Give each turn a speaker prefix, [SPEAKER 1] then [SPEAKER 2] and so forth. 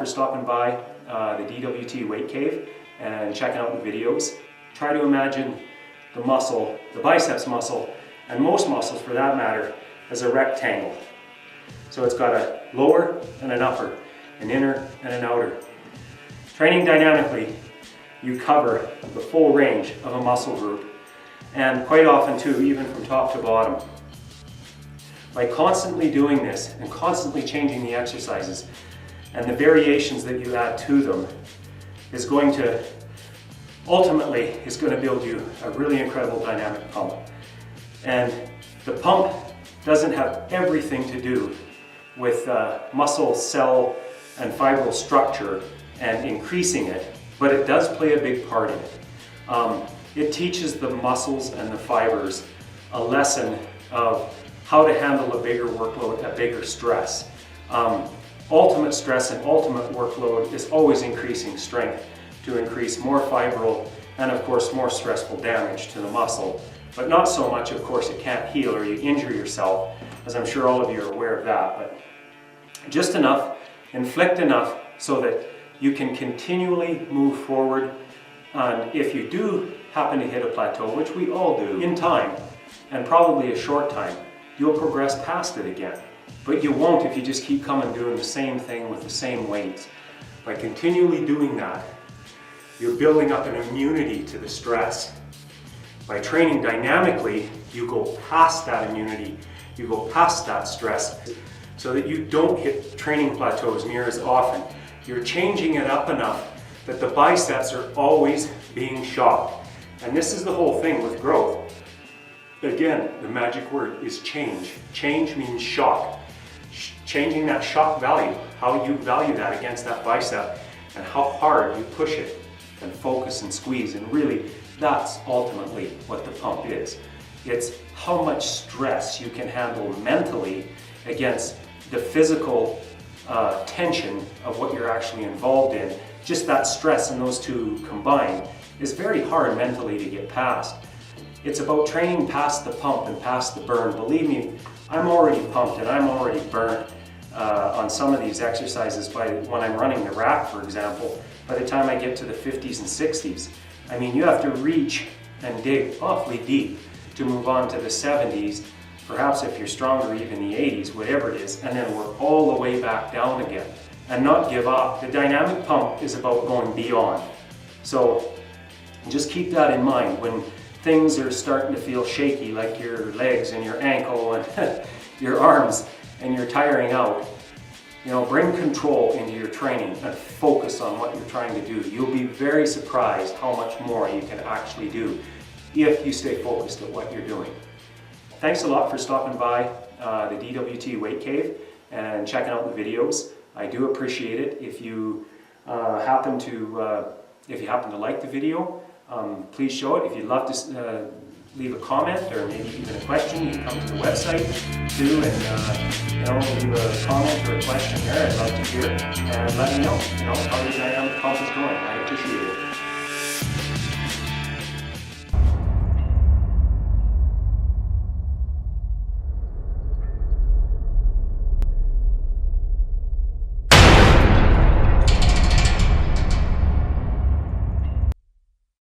[SPEAKER 1] for stopping by the DWT Weight Cave and checking out the videos. Try to imagine the muscle, the biceps muscle, and most muscles for that matter, as a rectangle. So it's got a lower and an upper, an inner and an outer. Training dynamically, you cover the full range of a muscle group, and quite often too, even from top to bottom. By constantly doing this and constantly changing the exercises and the variations that you add to them is going to ultimately build you a really incredible dynamic pump. And the pump doesn't have everything to do with muscle cell and fibril structure and increasing it, but it does play a big part in it. It teaches the muscles and the fibers a lesson of how to handle a bigger workload, a bigger stress. Ultimate stress and ultimate workload is always increasing strength to increase more fibril and of course more stressful damage to the muscle. But not so much, of course, it can't heal or you injure yourself, as I'm sure all of you are aware of that, but just enough, inflict enough so that you can continually move forward. And if you do happen to hit a plateau, which we all do in time, and probably a short time, you'll progress past it again. But you won't if you just keep coming doing the same thing with the same weights. By continually doing that, you're building up an immunity to the stress. By training dynamically, you go past that immunity, you go past that stress, so that you don't hit training plateaus near as often. You're changing it up enough that the biceps are always being shocked. And this is the whole thing with growth. Again, the magic word is change. Change means shock. Changing that shock value, how you value that against that bicep, and how hard you push it and focus and squeeze. And really, that's ultimately what the pump is. It's how much stress you can handle mentally against the physical tension of what you're actually involved in. Just that stress and those two combined is very hard mentally to get past. It's about training past the pump and past the burn. Believe me, I'm already pumped and I'm already burnt on some of these exercises when I'm running the rack, for example. By the time I get to the 50s and 60s, I mean, you have to reach and dig awfully deep to move on to the 70s, perhaps if you're stronger, even the 80s, whatever it is, and then work all the way back down again and not give up. The dynamic pump is about going beyond. So just keep that in mind when things are starting to feel shaky, like your legs and your ankle and your arms, and you're tiring out. You know, bring control into your training and focus on what you're trying to do. You'll be very surprised how much more you can actually do if you stay focused at what you're doing. Thanks a lot for stopping by the DWT Weight Cave and checking out the videos. I do appreciate it. If you happen to like the video, please show it. If you'd love to leave a comment or maybe even a question, you can come to the website too and leave a comment or a question there. I'd love to hear it and let me know, how your dynamic pump is going. I appreciate it.